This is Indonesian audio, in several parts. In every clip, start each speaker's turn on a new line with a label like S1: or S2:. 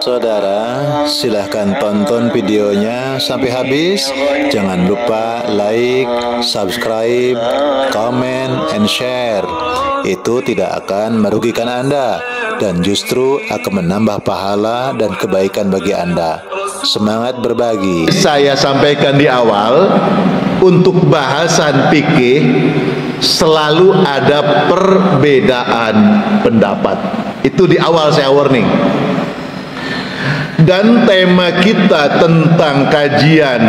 S1: Saudara, silahkan tonton videonya sampai habis. Jangan lupa like, subscribe, comment, and share. Itu tidak akan merugikan Anda dan justru akan menambah pahala dan kebaikan bagi Anda. Semangat berbagi.
S2: Saya sampaikan di awal, untuk bahasan fikih selalu ada perbedaan pendapat. Itu di awal saya warning. Dan tema kita tentang kajian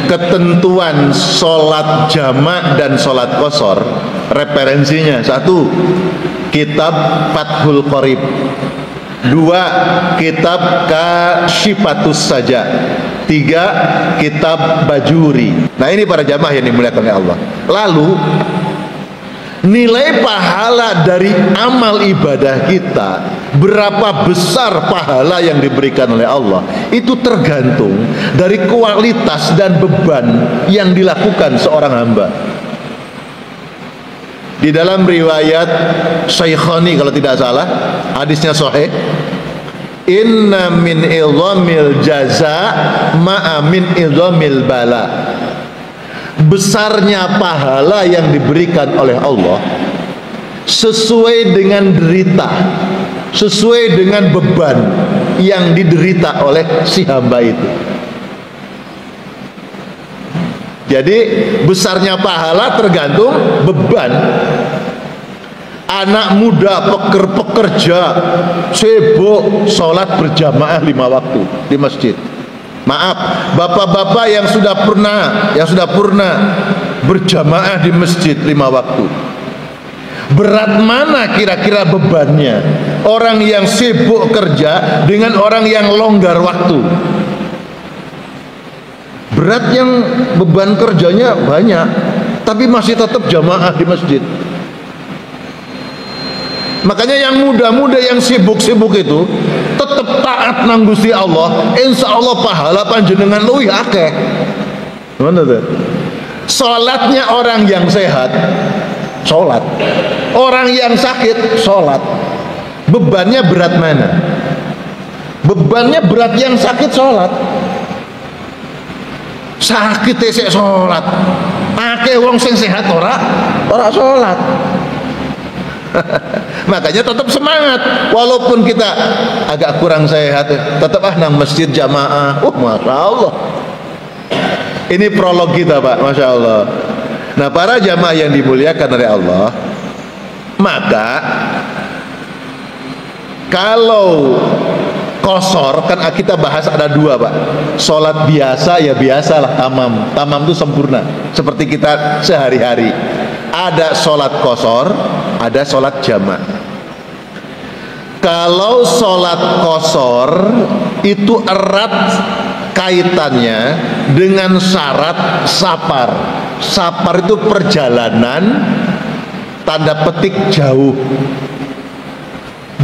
S2: ketentuan sholat jamak dan sholat qashar, referensinya: 1, kitab Fathul Qorib; 2, kitab Kasyifatus Saja; 3, kitab Bajuri. Nah, ini para jamaah yang dimuliakan oleh Allah. Lalu nilai pahala dari amal ibadah kita, berapa besar pahala yang diberikan oleh Allah, itu tergantung dari kualitas dan beban yang dilakukan seorang hamba. Di dalam riwayat Syaikhaini kalau tidak salah, hadisnya sahih, inna min idhamil jaza ma'a min idhamil bala. Besarnya pahala yang diberikan oleh Allah sesuai dengan derita, sesuai dengan beban yang diderita oleh si hamba itu. Jadi besarnya pahala tergantung beban. Anak muda pekerja sibuk sholat berjamaah 5 waktu di masjid. Maaf, bapak-bapak yang sudah purna berjamaah di masjid 5 waktu. Berat mana kira-kira bebannya orang yang sibuk kerja dengan orang yang longgar waktu? Berat yang beban kerjanya banyak, tapi masih tetap jamaah di masjid. Makanya yang muda-muda yang sibuk-sibuk itu tetap taat nang Gusti Allah, insya Allah pahala panjenengan luwih akeh. Mana tuh? Salatnya orang yang sehat sholat, orang yang sakit sholat. Bebannya berat mana? Bebannya berat yang sakit sholat. Sakit esek sholat, akeh wong sing sehat ora sholat. Makanya tetap semangat walaupun kita agak kurang sehat, tetap nang masjid jamaah. Masya Allah. Ini prolog kita, Pak, Masya Allah. Nah, para jamaah yang dimuliakan oleh Allah, maka kalau qashar kan kita bahas ada 2, Pak. Sholat biasa ya biasalah, tamam itu sempurna seperti kita sehari-hari. Ada sholat qashar, ada sholat jamak. Kalau sholat qashar itu erat kaitannya dengan syarat safar. Safar itu perjalanan, tanda petik jauh.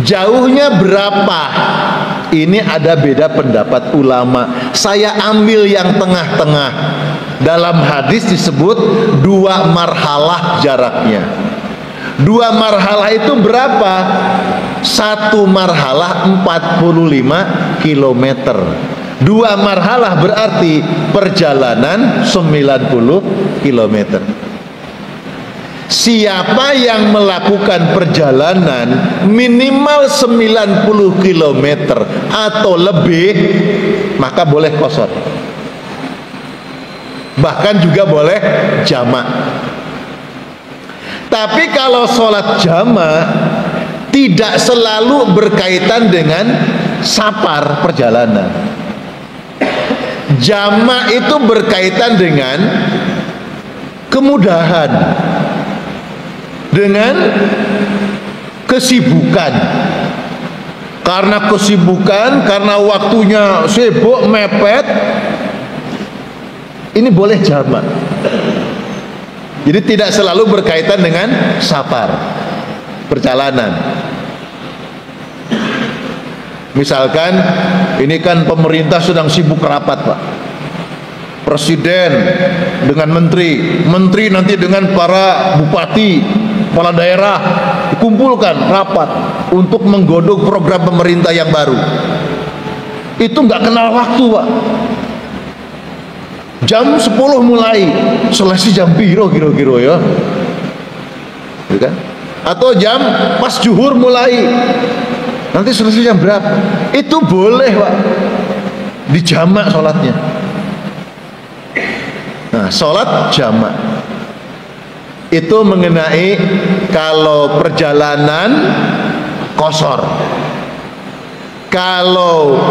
S2: Jauhnya berapa? Ini ada beda pendapat ulama. Saya ambil yang tengah-tengah. Dalam hadis disebut 2 marhalah jaraknya. 2 marhalah itu berapa? 1 marhalah 45 km. 2 marhalah berarti perjalanan 90 km. Siapa yang melakukan perjalanan minimal 90 km atau lebih, maka boleh qashar. Bahkan juga boleh jamak. Tapi kalau sholat jamak tidak selalu berkaitan dengan safar perjalanan. Jamak itu berkaitan dengan kemudahan, dengan kesibukan. Karena kesibukan, karena waktunya sibuk mepet, ini boleh jamak. Jadi tidak selalu berkaitan dengan safar perjalanan. Misalkan ini kan pemerintah sedang sibuk rapat, Pak. Presiden dengan menteri, menteri nanti dengan para bupati, kepala daerah dikumpulkan rapat untuk menggodok program pemerintah yang baru. Itu nggak kenal waktu, Pak. Jam 10 mulai, selesai jam piro kira-kira ya. Gitu kan? Atau jam pas zuhur mulai, nanti selesai jam berapa? Itu boleh, Pak. Dijamak sholatnya. Nah, sholat jamak itu mengenai kalau perjalanan qashar. Kalau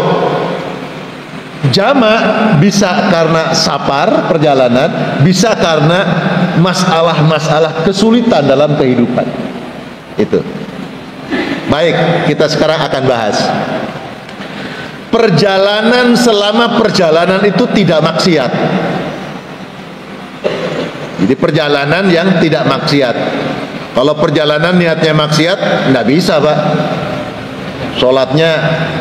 S2: jamak bisa karena safar perjalanan, bisa karena masalah-masalah kesulitan dalam kehidupan. Itu. Baik, kita sekarang akan bahas perjalanan. Selama perjalanan itu tidak maksiat. Jadi perjalanan yang tidak maksiat. Kalau perjalanan niatnya maksiat, nggak bisa, Pak. Sholatnya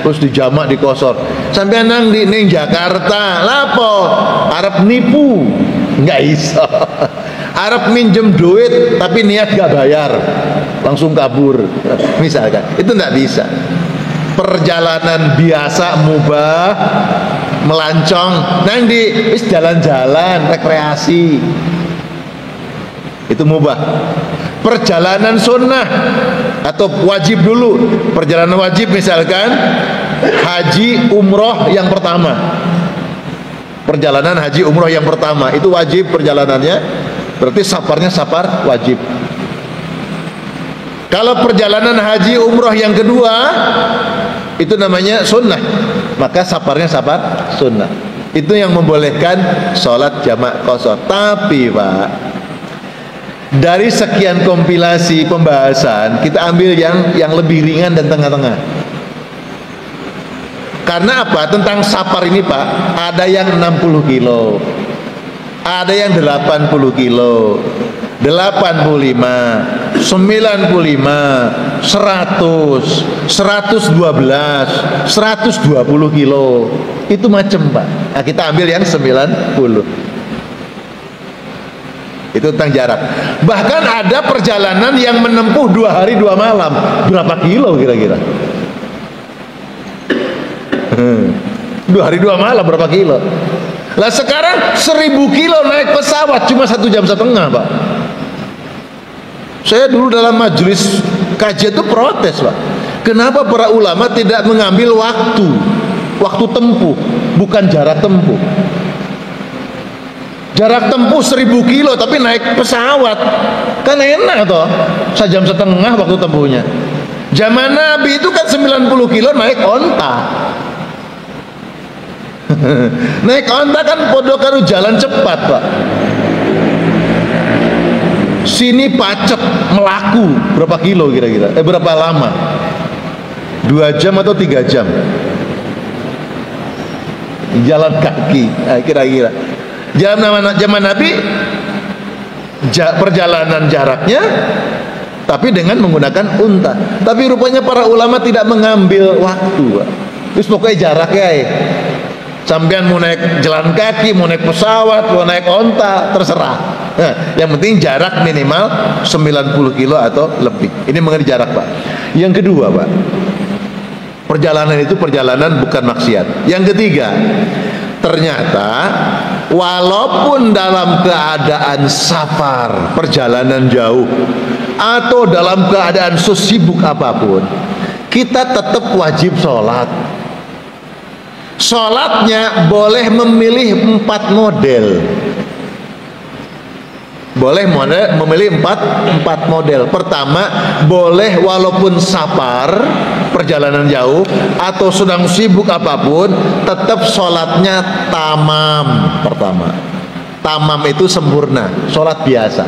S2: terus dijamak di qashar. Sampai nang di Jakarta, lapo arep nipu, nggak bisa. Arep minjem duit tapi niat nggak bayar, langsung kabur, misalkan. Itu nggak bisa. Perjalanan biasa mubah, melancong, nang di jalan-jalan rekreasi, itu mubah. Perjalanan sunnah atau wajib dulu, perjalanan wajib misalkan haji umroh yang pertama, perjalanan haji umroh yang pertama itu wajib perjalanannya, berarti safarnya safar wajib. Kalau perjalanan haji umroh yang kedua itu namanya sunnah, maka safarnya safar sunnah. Itu yang membolehkan sholat jamak qashar. Tapi Pak, dari sekian kompilasi pembahasan kita ambil yang lebih ringan dan tengah-tengah. Karena apa? Tentang safar ini, Pak, ada yang 60 kilo, ada yang 80 kilo, 85, 95, 100, 112, 120 kilo. Itu macam, Pak. Nah, kita ambil yang 90. Itu tentang jarak. Bahkan ada perjalanan yang menempuh 2 hari 2 malam. Berapa kilo kira-kira? 2 hari 2 malam berapa kilo? Lah sekarang 1000 kilo naik pesawat cuma 1,5 jam, Pak. Saya dulu dalam majelis kajian itu protes, Pak. Kenapa para ulama tidak mengambil waktu tempuh, bukan jarak tempuh? Jarak tempuh 1000 kilo tapi naik pesawat, kan enak toh, 1,5 jam waktu tempuhnya. Zaman Nabi itu kan 90 kilo naik onta. Naik onta kan podo karo jalan cepat, Pak. Sini Pacet melaku berapa kilo kira-kira? Berapa lama? 2 jam atau 3 jam? Jalan kaki, kira-kira. Zaman Nabi perjalanan jaraknya tapi dengan menggunakan unta. Tapi rupanya para ulama tidak mengambil waktu, Pak. Terus pokoknya jaraknya sampean mau naik jalan kaki, mau naik pesawat, mau naik onta, terserah. Nah, yang penting jarak minimal 90 kilo atau lebih. Ini mengenai jarak, Pak. Yang kedua, Pak, perjalanan itu perjalanan bukan maksiat. Yang ketiga, ternyata walaupun dalam keadaan safar, perjalanan jauh, atau dalam keadaan sesibuk apapun, kita tetap wajib sholat. Sholatnya boleh memilih 4 model. Boleh memilih 4 model. Pertama, boleh walaupun safar, perjalanan jauh, atau sedang sibuk apapun, tetap sholatnya tamam. Pertama, tamam itu sempurna, sholat biasa.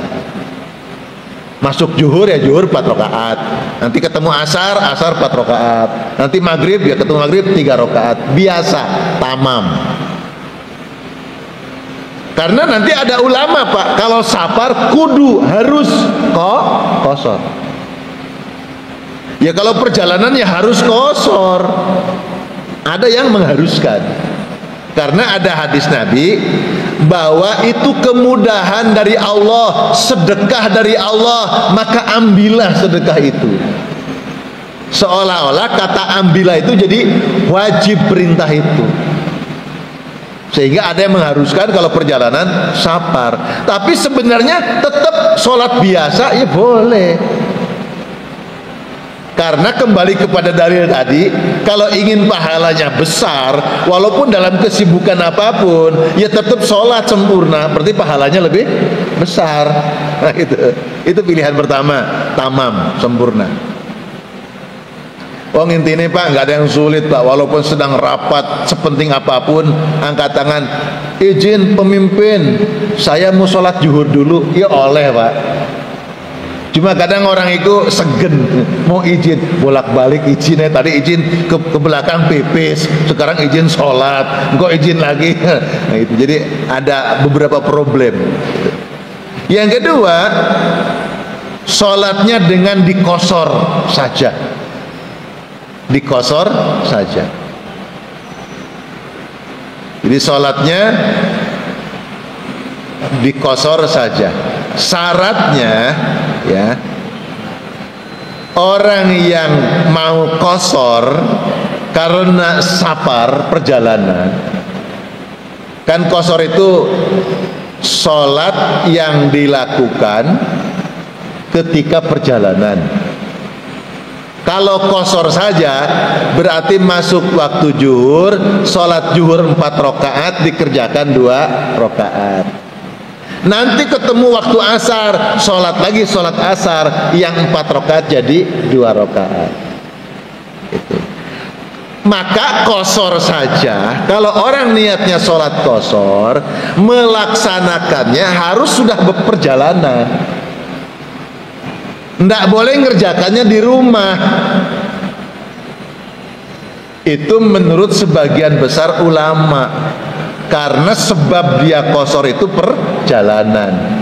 S2: Masuk zuhur ya zuhur 4 rakaat. Nanti ketemu asar 4 rakaat. Nanti maghrib ya ketemu maghrib 3 rakaat. Biasa, tamam. Karena nanti ada ulama, Pak, kalau safar kudu harus qashar. Ya kalau perjalanan ya harus qashar. Ada yang mengharuskan. Karena ada hadis Nabi, bahwa itu kemudahan dari Allah, sedekah dari Allah, maka ambillah sedekah itu. Seolah-olah kata ambillah itu jadi wajib perintah itu, sehingga ada yang mengharuskan kalau perjalanan safar. Tapi sebenarnya tetap sholat biasa ya boleh, karena kembali kepada dalil tadi, kalau ingin pahalanya besar walaupun dalam kesibukan apapun ya tetap sholat sempurna, berarti pahalanya lebih besar. Nah, itu pilihan pertama, tamam, sempurna. Oh intinya Pak, nggak ada yang sulit Pak, walaupun sedang rapat sepenting apapun, angkat tangan, izin pemimpin, saya mau sholat zuhur dulu, ya oleh Pak. Cuma kadang orang itu segen, mau izin bolak-balik izinnya, tadi izin ke belakang pipis, sekarang izin sholat, kok izin lagi. Nah, itu jadi ada beberapa problem. Yang kedua, sholatnya dengan dikosor saja. Dikosor saja. Jadi sholatnya dikosor saja. Syaratnya ya, orang yang mau kosor karena safar perjalanan, kan kosor itu sholat yang dilakukan ketika perjalanan. Kalau kosor saja berarti masuk waktu zuhur, sholat zuhur 4 rakaat dikerjakan 2 rakaat. Nanti ketemu waktu asar, sholat lagi sholat asar, yang 4 rakaat jadi 2 rakaat. Itu. Maka kosor saja. Kalau orang niatnya sholat kosor, melaksanakannya harus sudah berperjalanan. Tidak boleh ngerjakannya di rumah. Itu menurut sebagian besar ulama, karena sebab dia kosor itu perjalanan.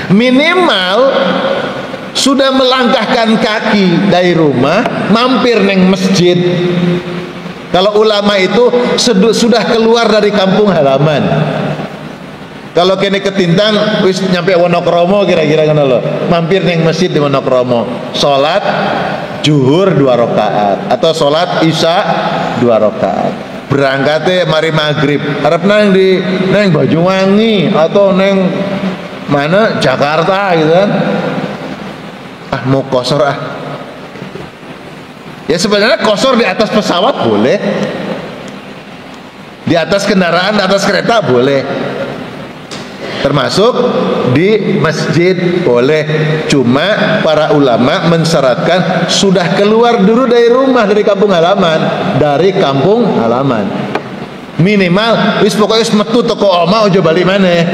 S2: Minimal sudah melangkahkan kaki dari rumah, mampir neng masjid. Kalau ulama itu sudah keluar dari kampung halaman. Kalau kene ketintang wis nyampe Wonokromo kira-kira ngono lho. Mampir ning masjid di Wonokromo, salat zuhur 2 rakaat atau salat isya 2 rakaat. Berangkatnya mari maghrib, arep nang di neng Banyuwangi atau neng mana Jakarta gitu kan. Ah mau kosor ah. Ya sebenarnya kosor di atas pesawat boleh. Di atas kendaraan, di atas kereta boleh. Termasuk di masjid boleh. Cuma para ulama mensyaratkan sudah keluar dulu dari rumah, dari kampung halaman, minimal wis pokoknya metu toko oma ojo balik mana.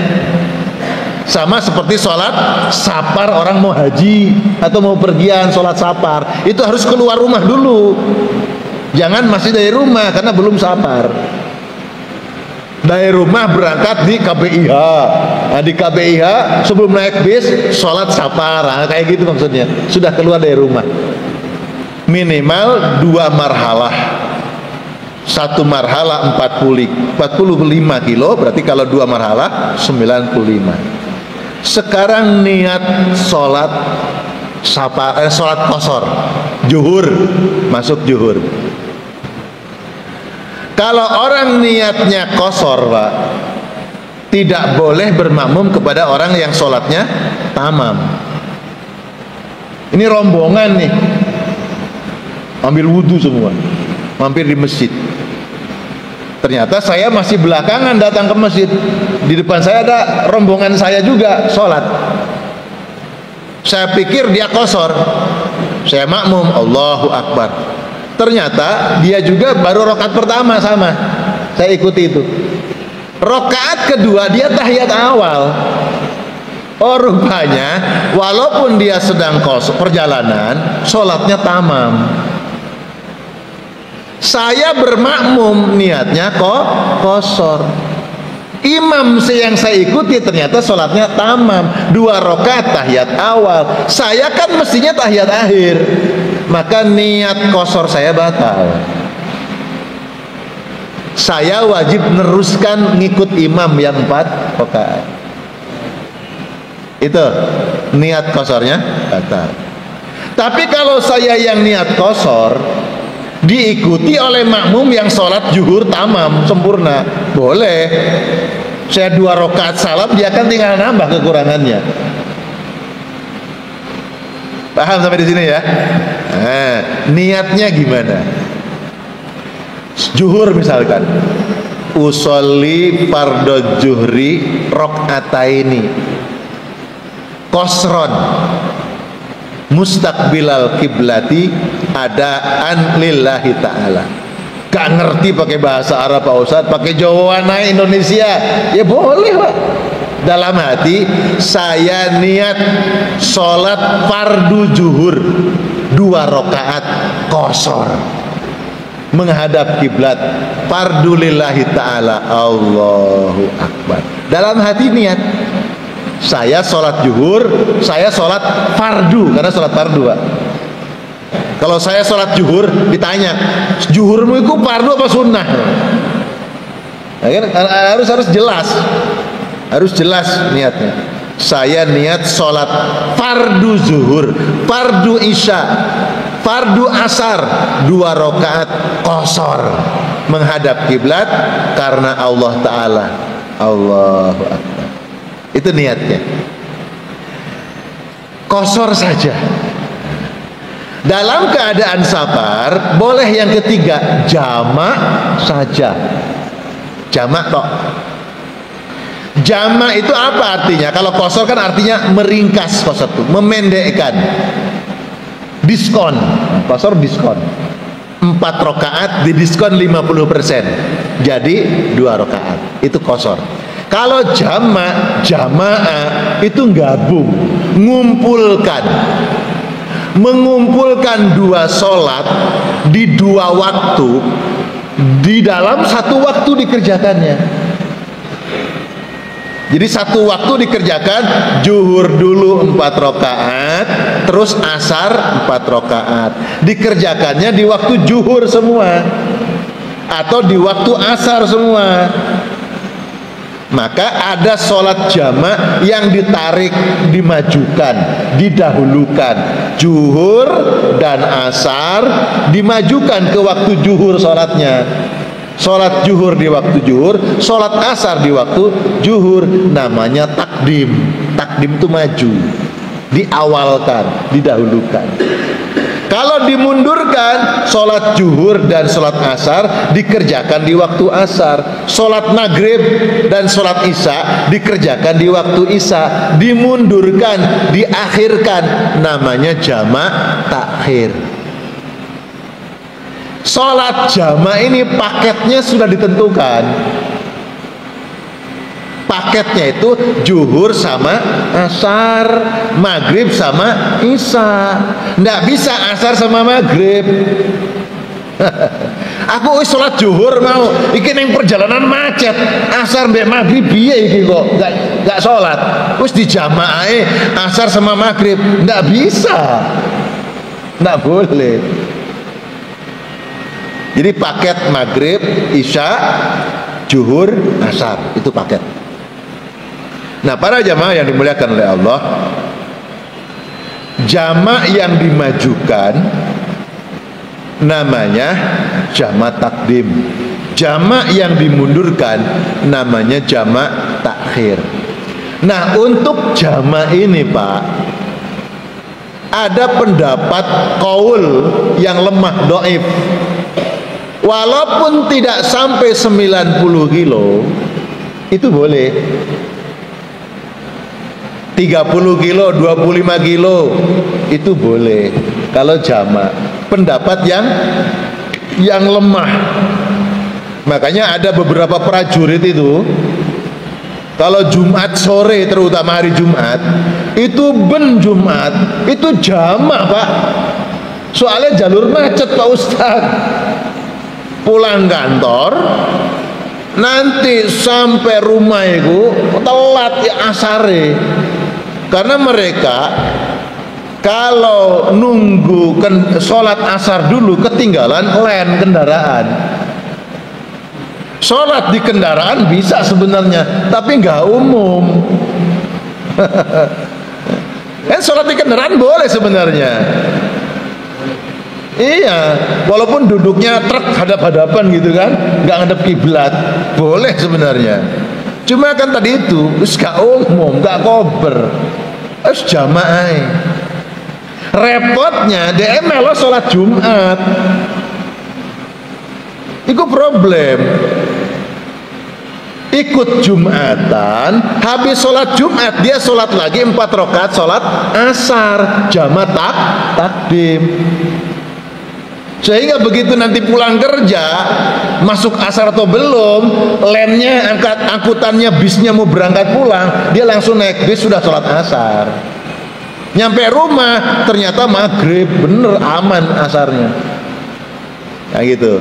S2: Sama seperti sholat safar, orang mau haji atau mau pergian sholat safar itu harus keluar rumah dulu, jangan masih dari rumah karena belum safar. Dari rumah berangkat di KBIH. Nah, di KBIH sebelum naik bis sholat safar, nah, kayak gitu maksudnya. Sudah keluar dari rumah. Minimal 2 marhalah. 1 marhalah 45 kilo, berarti kalau 2 marhalah 95. Sekarang niat sholat safar, sholat kosor, zuhur, masuk zuhur. Kalau orang niatnya kosor Pak, tidak boleh bermakmum kepada orang yang sholatnya tamam. Ini rombongan nih, ambil wudhu semua, mampir di masjid. Ternyata saya masih belakangan datang ke masjid. Di depan saya ada rombongan saya juga sholat. Saya pikir dia kosor, saya makmum, Allahu Akbar. Ternyata dia juga baru rakaat pertama sama, saya ikuti itu. Rakaat kedua dia tahiyat awal. Oh rupanya walaupun dia sedang perjalanan, sholatnya tamam. Saya bermakmum niatnya kok kosor. Imam yang saya ikuti ternyata sholatnya tamam, 2 rakaat tahiyat awal. Saya kan mestinya tahiyat akhir, maka niat kosor saya batal. saya wajib meneruskan ngikut imam yang 4 rakaat. Itu niat kosornya batal. Tapi kalau saya yang niat kosor diikuti oleh makmum yang sholat zuhur tamam sempurna, boleh. Saya 2 rakaat salam, dia kan tinggal nambah kekurangannya. Paham sampai di sini ya? Nah, niatnya gimana? Zuhur misalkan, usolli fardhu zuhri rakaataini qasron mustaqbilal kiblati adaan lillahi ta'ala. Gak ngerti pakai bahasa Arab Pak Ustadz, pakai Jawa naik Indonesia ya boleh Pak. Dalam hati saya niat sholat fardu zuhur 2 rakaat qasar menghadap kiblat, fardu lillahi ta'ala, Allahu Akbar. Dalam hati niat saya sholat zuhur, saya sholat fardu, karena sholat fardu Pak. Kalau saya sholat zuhur ditanya, zuhurmu itu fardu apa sunnah? Nah, kan harus jelas niatnya. Saya niat sholat fardu zuhur, fardu isya, fardu asar 2 rakaat qasar menghadap kiblat karena Allah Ta'ala. Allahu Akbar. Itu niatnya. Qasar saja. Dalam keadaan safar boleh yang ketiga, jamak saja. Jamak tok. Jamak itu apa artinya? Kalau qasar kan artinya meringkas, qasar itu memendekkan. Diskon. Qasar diskon. 4 rakaat didiskon 50%. Jadi 2 rakaat. Itu qasar. Kalau jamaah itu gabung, ngumpulkan. Mengumpulkan 2 sholat di 2 waktu, di dalam 1 waktu dikerjakannya. Jadi 1 waktu dikerjakan, zuhur dulu 4 rakaat, terus asar 4 rakaat. Dikerjakannya di waktu zuhur semua atau di waktu asar semua. Maka ada sholat jamak yang ditarik, dimajukan, didahulukan. Zuhur dan asar dimajukan ke waktu zuhur sholatnya. Sholat zuhur di waktu zuhur, sholat asar di waktu zuhur. Namanya takdim. Takdim itu maju, diawalkan, didahulukan. Kalau dimundurkan, sholat zuhur dan sholat asar dikerjakan di waktu asar. Sholat maghrib dan sholat isya dikerjakan di waktu isya. Dimundurkan, diakhirkan. Namanya jamak takhir. Sholat jamak ini paketnya sudah ditentukan. Paketnya itu zuhur sama asar, maghrib sama isya. Nggak bisa asar sama maghrib. Aku wis sholat zuhur mau, iki ning perjalanan macet, asar mbek maghrib piye iki kok nggak sholat. Wis dijamaai asar sama maghrib, nggak bisa, nggak boleh. Jadi paket maghrib, isya, zuhur, asar, itu paket. Nah, para jamaah yang dimuliakan oleh Allah, jamak yang dimajukan namanya jamak takdim. Jamak yang dimundurkan namanya jamak takhir. Nah, untuk jamak ini Pak, ada pendapat qaul yang lemah, dhaif. Walaupun tidak sampai 90 kilo, itu boleh. 30 kilo, 25 kilo itu boleh kalau jamak. Pendapat yang lemah. Makanya ada beberapa prajurit itu kalau Jumat sore, terutama hari Jumat, itu ben Jumat itu jamak Pak. Soalnya jalur macet Pak Ustadz. Pulang kantor nanti sampai rumah itu telat ya asare. Karena mereka kalau nunggu sholat asar dulu ketinggalan len kendaraan. Sholat di kendaraan bisa sebenarnya, tapi nggak umum. Kan sholat di kendaraan boleh sebenarnya. Iya, walaupun duduknya truk hadap-hadapan gitu kan, nggak ngadep kiblat, boleh sebenarnya. Cuma kan tadi itu, gak umum, gak kober, harus jamaah. Repotnya, dia melo sholat Jumat, itu problem. Ikut Jumatan, habis sholat Jumat dia sholat lagi 4 rakaat sholat asar, jamaah takdim. Sehingga begitu nanti pulang kerja, masuk asar atau belum, lemnya, angkutannya, bisnya mau berangkat pulang, dia langsung naik bis sudah sholat asar. Nyampe rumah ternyata maghrib, bener aman asarnya. Nah gitu.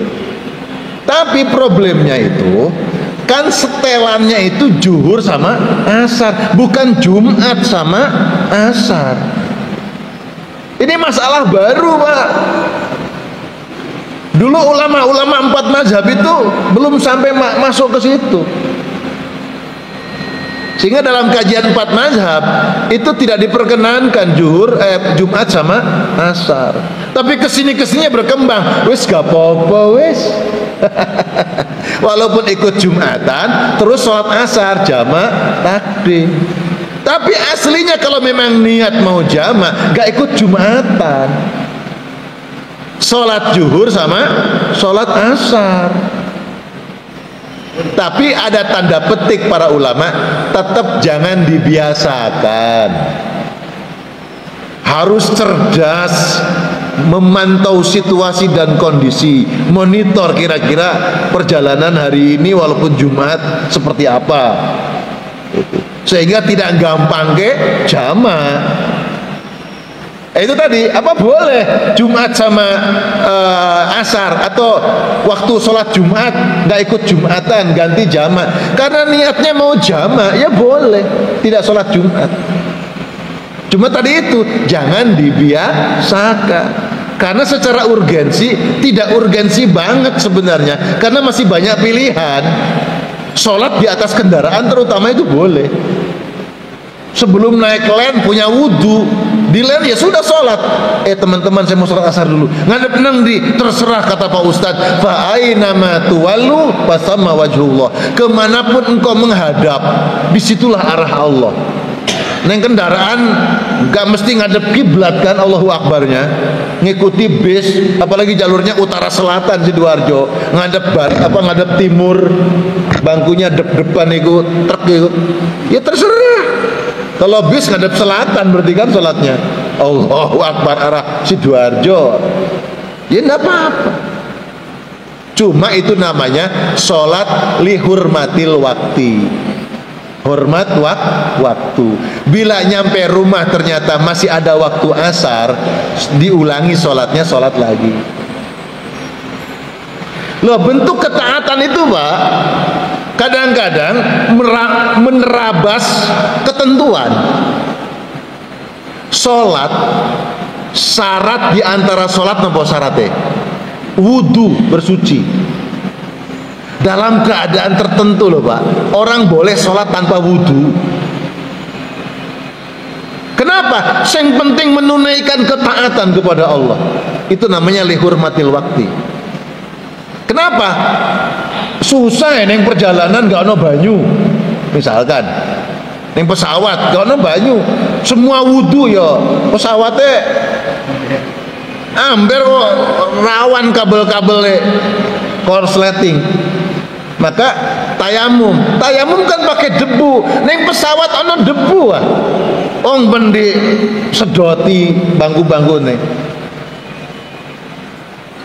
S2: Tapi problemnya itu kan setelannya itu zuhur sama asar, bukan Jumat sama asar. Ini masalah baru, Pak. Dulu ulama-ulama 4 mazhab itu belum sampai masuk ke situ. Sehingga dalam kajian 4 mazhab itu tidak diperkenankan Jumat sama asar. Tapi kesininya berkembang, wis gak apa-apa wis. Walaupun ikut Jumatan, terus sholat asar jamaah takdim. Tapi aslinya kalau memang niat mau jamaah, gak ikut Jumatan, sholat zuhur sama sholat asar. Tapi ada tanda petik para ulama, tetap jangan dibiasakan. Harus cerdas, memantau situasi dan kondisi, monitor kira-kira perjalanan hari ini walaupun Jumat seperti apa, sehingga tidak gampang ke jamaah. Itu tadi, apa boleh Jumat sama asar, atau waktu sholat Jumat nggak ikut Jumatan, ganti jamaah karena niatnya mau jamaah, ya boleh, tidak sholat Jumat. Cuma tadi itu jangan dibiasakan, karena secara urgensi tidak urgensi banget sebenarnya, karena masih banyak pilihan. Sholat di atas kendaraan terutama itu boleh. Sebelum naik len punya wudhu, di len ya sudah sholat. Teman-teman saya mau sholat asar dulu, ngadep nang di, terserah kata Pak Ustadz, fa aina ma tuwallu fasamma wajhullah. Kemanapun engkau menghadap, disitulah arah Allah. Neng kendaraan gak mesti ngadep kiblat kan, Allahu Akbarnya ngikuti bis, apalagi jalurnya utara selatan Sidoarjo, ngadep timur, bangkunya depan itu truk itu, ya terserah. Kalau bis ngadep selatan berarti kan sholatnya Allahu Akbar arah Sidoarjo, ya enggak apa-apa. Cuma itu namanya sholat lihurmatil wakti, hormat waktu. Bila nyampe rumah ternyata masih ada waktu asar, diulangi sholatnya, sholat lagi. Loh, bentuk ketaatan itu Pak kadang-kadang menerabas ketentuan. Sholat syarat diantara sholat nopo syaratnya wudu, bersuci. Dalam keadaan tertentu loh Pak, orang boleh sholat tanpa wudu. Kenapa? Yang penting menunaikan ketaatan kepada Allah. Itu namanya lihurmatil wakti. Kenapa? Susah ya neng perjalanan gak ono banyu, misalkan neng pesawat gak ono banyu, semua wudu ya pesawatnya amber kok, rawan kabel-kabelnya korsleting. Maka tayamum kan pakai debu, neng pesawat ono debu ah, ong bendi sedoti bangku-bangku nih.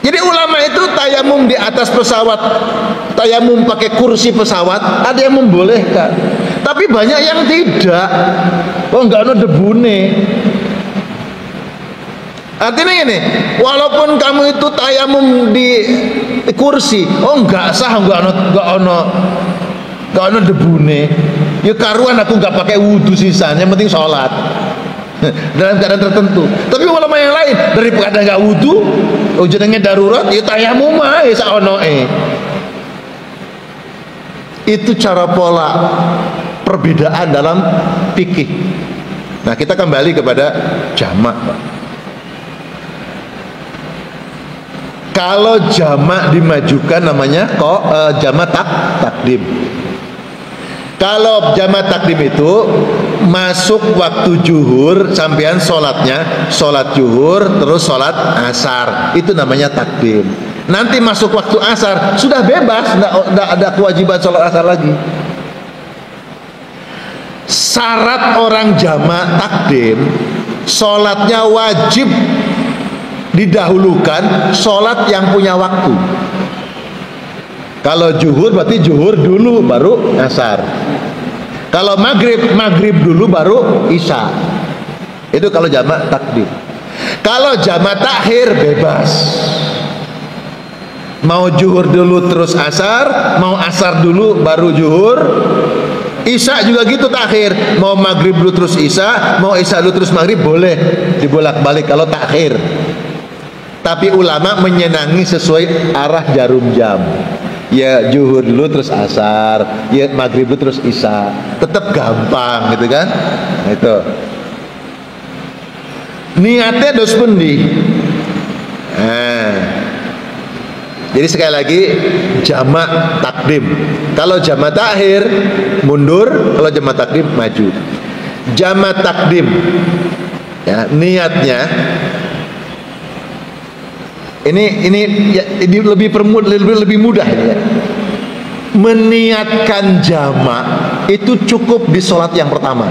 S2: Jadi ulama itu tayamum di atas pesawat, tayamum pakai kursi pesawat, ada yang membolehkan, tapi banyak yang tidak. Oh enggak ada debune. Artinya ini, walaupun kamu itu tayamum di kursi, oh enggak sah, enggak ono debune. Ya karuan aku enggak pakai wudhu sisanya, yang penting sholat dalam keadaan tertentu. Tapi ulama yang lain daripada enggak wudhu, jenenge darurat, ya tayamum ae saonoe. Itu cara pola perbedaan dalam fikih. Nah, kita kembali kepada jamak. Kalau jamak dimajukan namanya kok jamak takdim. Kalau jamak takdim itu masuk waktu zuhur, sampean sholatnya sholat zuhur terus sholat asar, itu namanya takdim. Nanti masuk waktu asar sudah bebas, tidak ada kewajiban sholat asar lagi. Syarat orang jamak takdim, sholatnya wajib didahulukan sholat yang punya waktu. Kalau zuhur berarti zuhur dulu baru asar. Kalau maghrib, maghrib dulu baru isya. Itu kalau jamak takdim. Kalau jamak takhir bebas. Mau zuhur dulu terus asar, mau asar dulu baru zuhur. Isya juga gitu takhir. Mau maghrib dulu terus isya, mau isya dulu terus maghrib, boleh dibolak-balik kalau takhir. Tapi ulama menyenangi sesuai arah jarum jam. Ya zuhur dulu terus asar, ya maghrib dulu terus isya. Tetap gampang gitu kan. Nah, itu niatnya dos pundi. Jadi sekali lagi jamak takdim. Kalau jamak takhir mundur, kalau jamak takdim maju. Jamak takdim ya, niatnya ini lebih mudah ya. Meniatkan jamak itu cukup di sholat yang pertama.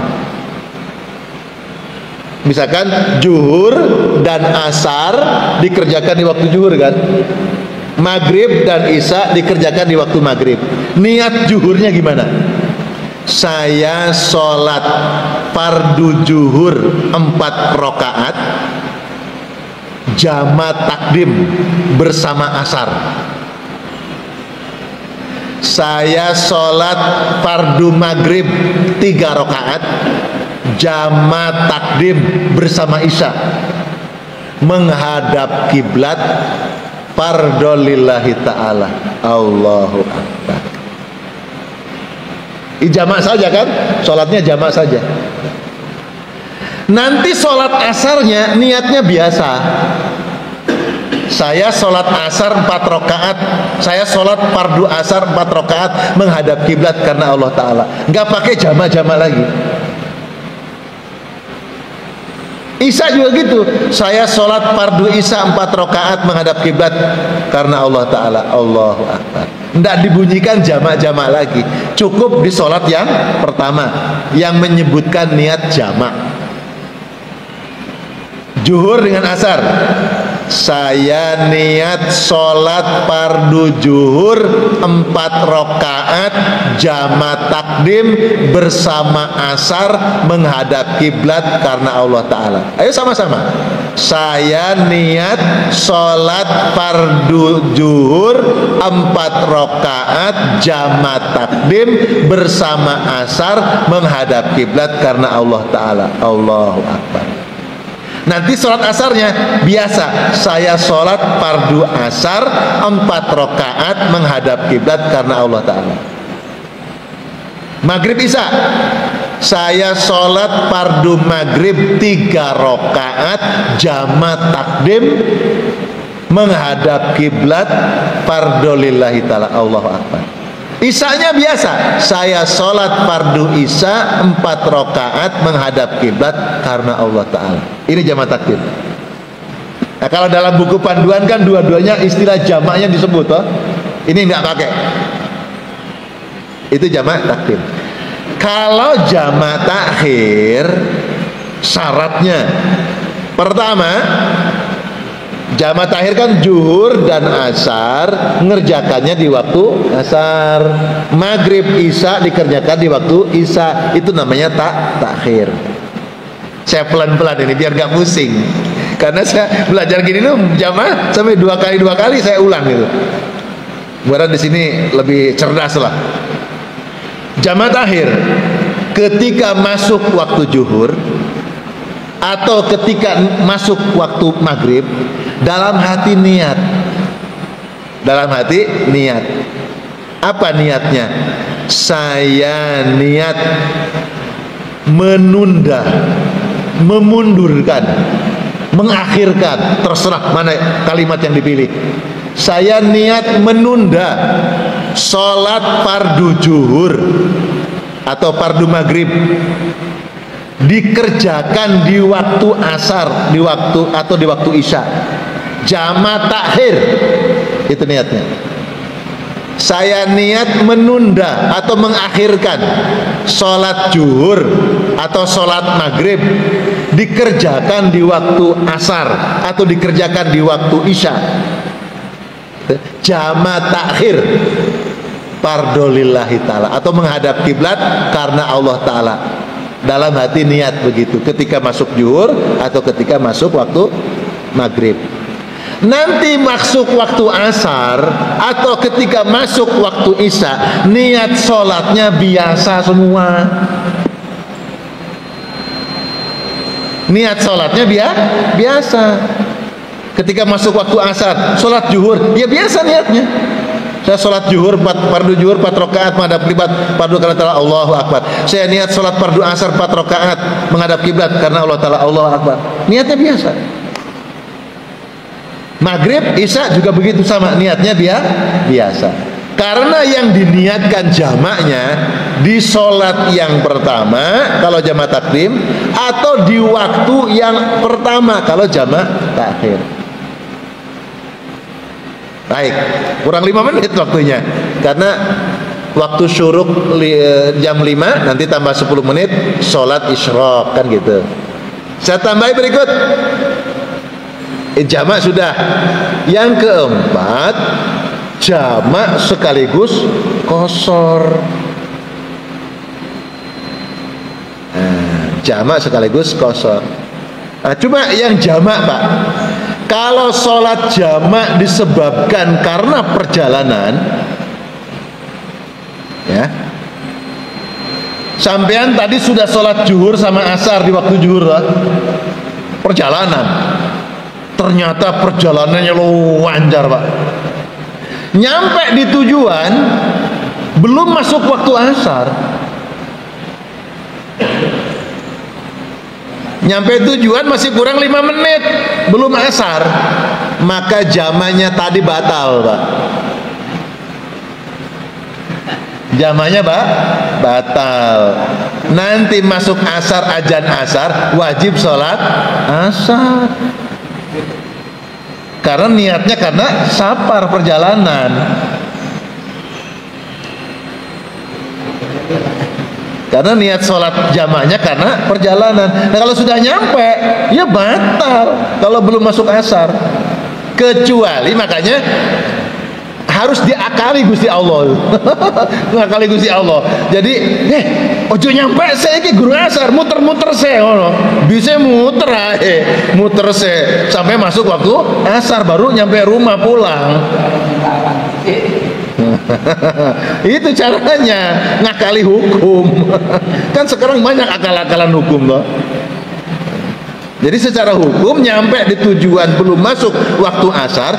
S2: Misalkan zuhur dan asar dikerjakan di waktu zuhur kan, maghrib dan isya dikerjakan di waktu maghrib. Niat zuhurnya gimana? Saya sholat fardu zuhur 4 rakaat jamak takdim bersama asar. Saya sholat fardu maghrib 3 rakaat jamak takdim bersama isya, menghadap kiblat fardolillahi ta'ala. Allahu Akbar. Jamak saja kan, sholatnya jamak saja. Nanti sholat asarnya niatnya biasa. Saya sholat asar 4 rakaat, saya sholat fardu asar 4 rakaat menghadap kiblat karena Allah Ta'ala. Nggak pakai jamak-jamak lagi. Isya juga gitu, saya sholat fardu isya 4 rakaat menghadap kiblat karena Allah Ta'ala. Allahu Akbar. Nggak dibunyikan jamak-jamak lagi, cukup di sholat yang pertama yang menyebutkan niat jamak. Zuhur dengan asar, saya niat sholat fardu zuhur 4 rakaat jamak takdim bersama asar menghadap kiblat karena Allah Ta'ala. Ayo sama-sama. Saya niat sholat fardu zuhur 4 rakaat jamak takdim bersama asar menghadap kiblat karena Allah Ta'ala. Allahu Akbar. Nanti sholat asarnya biasa, saya sholat fardu asar 4 rakaat menghadap kiblat karena Allah Ta'ala. Maghrib isya, saya sholat fardu maghrib 3 rakaat jamak takdim menghadap kiblat fardolillahi ta'ala. Allahu Akbar. Isyanya biasa, saya sholat fardu isya 4 rakaat menghadap kiblat karena Allah Ta'ala. Ini jamak takdim. Nah, kalau dalam buku panduan kan dua-duanya istilah jamaknya disebut toh. Ini nggak pakai. Itu jamak takdim. Kalau jamak takhir, syaratnya pertama, jamak takhir kan zuhur dan asar ngerjakannya di waktu asar, maghrib isya dikerjakan di waktu isya, itu namanya takhir. Saya pelan-pelan ini biar gak pusing, karena saya belajar gini loh jamaah sampai 2 kali saya ulang gitu. Buat di sini lebih cerdas lah. Jamak takhir ketika masuk waktu zuhur atau ketika masuk waktu maghrib, dalam hati niat. Dalam hati niat. Apa niatnya? saya niat menunda, memundurkan, mengakhirkan, terserah mana kalimat yang dipilih. Saya niat menunda sholat fardu zuhur atau fardu maghrib, dikerjakan di waktu asar, di waktu isya, jama' takhir. Itu niatnya. Saya niat menunda atau mengakhirkan sholat zuhur atau sholat maghrib, dikerjakan di waktu asar atau dikerjakan di waktu isya, jama' takhir, fardhu lillahi ta'ala, atau menghadap kiblat karena Allah Ta'ala. Dalam hati niat begitu ketika masuk zuhur atau ketika masuk waktu maghrib. Nanti masuk waktu asar atau ketika masuk waktu isya, niat sholatnya biasa semua. Niat sholatnya biasa. Ketika masuk waktu asar, sholat zuhur, ya biasa niatnya. Saya sholat zuhur, fardu zuhur 4 rakaat menghadap kiblat fardu karena Ta'ala Allahu Akbar. Saya niat sholat fardu asar 4 rakaat menghadap kiblat karena Allah Ta'ala Allahu Akbar. Niatnya biasa. Maghrib, isya juga begitu sama, niatnya biasa. Karena yang diniatkan jamaknya di sholat yang pertama kalau jamak takdim, atau di waktu yang pertama kalau jamak takhir. Baik, kurang 5 menit waktunya, karena waktu syuruk jam 5, nanti tambah 10 menit sholat isyraq, kan gitu. Saya tambahi berikut. Jamak sudah. Yang keempat, jamak sekaligus qashar. Jamak sekaligus qashar. Cuma yang jamak, Pak, kalau sholat jamak disebabkan karena perjalanan, ya, sampean tadi sudah sholat zuhur sama asar di waktu zuhur, perjalanan, ternyata perjalanannya lancar, Pak, nyampe di tujuan belum masuk waktu asar, nyampe tujuan masih kurang 5 menit belum asar, maka jamaknya tadi batal, Pak. Jamaknya batal. Nanti masuk asar, azan asar, wajib sholat asar, karena niatnya karena safar, perjalanan. Karena niat sholat jamaknya karena perjalanan. Nah, kalau sudah nyampe, ya batal kalau belum masuk asar. Kecuali, makanya harus diakali Gusti Allah. Ngakali Gusti Allah. Jadi, ojo nyampe saya ki guru asar, muter-muter saya ngono. Bisa muter ae, muter saya sampai masuk waktu asar baru nyampe rumah pulang. Itu caranya ngakali hukum. Kan sekarang banyak akal-akalan hukum loh. Jadi secara hukum nyampe di tujuan belum masuk waktu asar,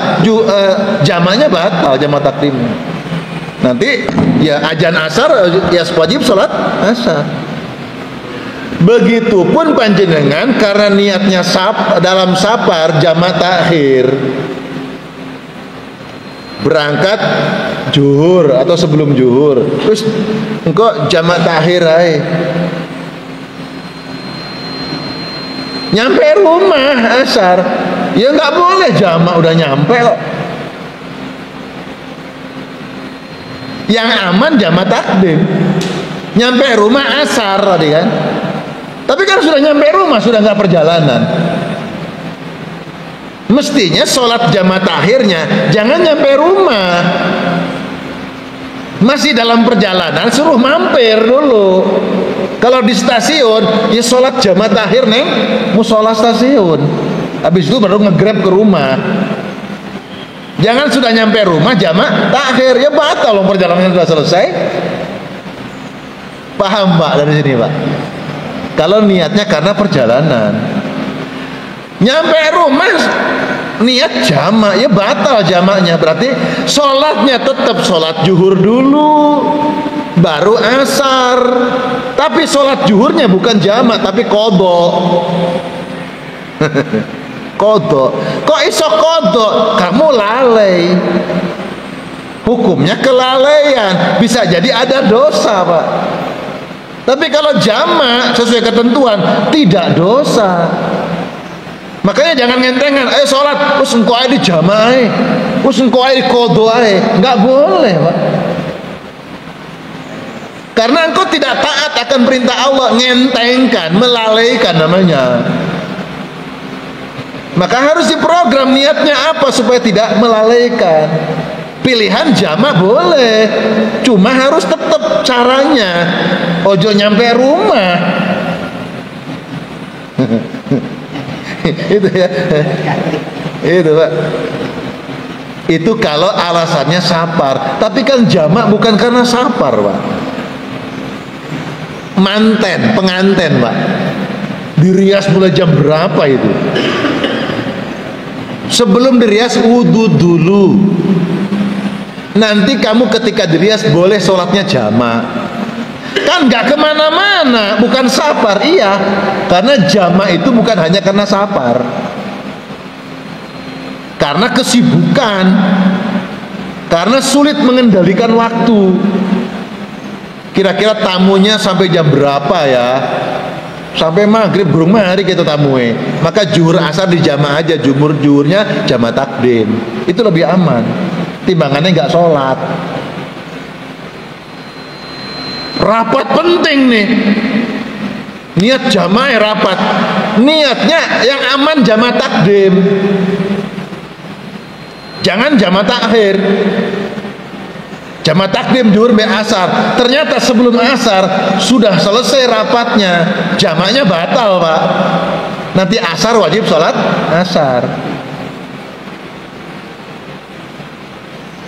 S2: jamaknya batal, jamak takdim. Nanti ya azan asar ya wajib sholat asar. Begitupun panjenengan karena niatnya dalam safar jamak takhir, berangkat zuhur atau sebelum zuhur, terus engkau jamak takhir aja, nyampe rumah asar, ya nggak boleh jamak udah nyampe kok. Yang aman jamak takdim, nyampe rumah asar tadi kan. Tapi kan sudah nyampe rumah, sudah nggak perjalanan. Mestinya sholat jamak takhirnya jangan nyampe rumah, masih dalam perjalanan suruh mampir dulu. Kalau di stasiun ya sholat jamak takhir neng musola stasiun, habis itu baru nge-grab ke rumah. Jangan sudah nyampe rumah jamak takhir, ya batal loh, perjalanan sudah selesai. Paham Pak dari sini Pak? Kalau niatnya karena perjalanan, nyampe rumah niat jamak, ya batal jamaknya. Berarti sholatnya tetap sholat zuhur dulu, baru asar. Tapi sholat zuhurnya bukan jamak tapi qadha. Qadha. Kok iso qadha? Kamu lalai. Hukumnya kelalaian, bisa jadi ada dosa, Pak. Tapi kalau jamak sesuai ketentuan tidak dosa. Makanya jangan ngentengan, ayo sholat, terus engkau aja di jamak aja, terus engkau aja di qadha aja. Nggak boleh, Pak. Karena engkau tidak taat akan perintah Allah, ngentengkan, melalaikan namanya. Maka harus diprogram niatnya apa supaya tidak melalaikan. Pilihan jamak boleh, cuma harus tetap caranya. Ojo nyampe rumah. Itu ya. Itu, Pak. Itu kalau alasannya sapar. Tapi kan jamak bukan karena sapar, Pak. Manten, penganten, Pak. Dirias mulai jam berapa itu? Sebelum dirias wudu dulu. Nanti kamu ketika dirias boleh sholatnya jamak. Kan nggak kemana-mana, bukan sapar. Iya, karena jamak itu bukan hanya karena sapar, karena kesibukan, karena sulit mengendalikan waktu. Kira-kira tamunya sampai jam berapa ya? Sampai maghrib burung mari kita tamunya. Maka zuhur asar di jamak aja, zuhurnya jamak takdim. Itu lebih aman timbangannya nggak sholat. Rapat penting nih, niat jamaah rapat, niatnya yang aman jamak takdim, jangan jamak takhir. Jamak takdim zuhur be asar, ternyata sebelum asar sudah selesai rapatnya, jamaknya batal, Pak. Nanti asar wajib sholat asar.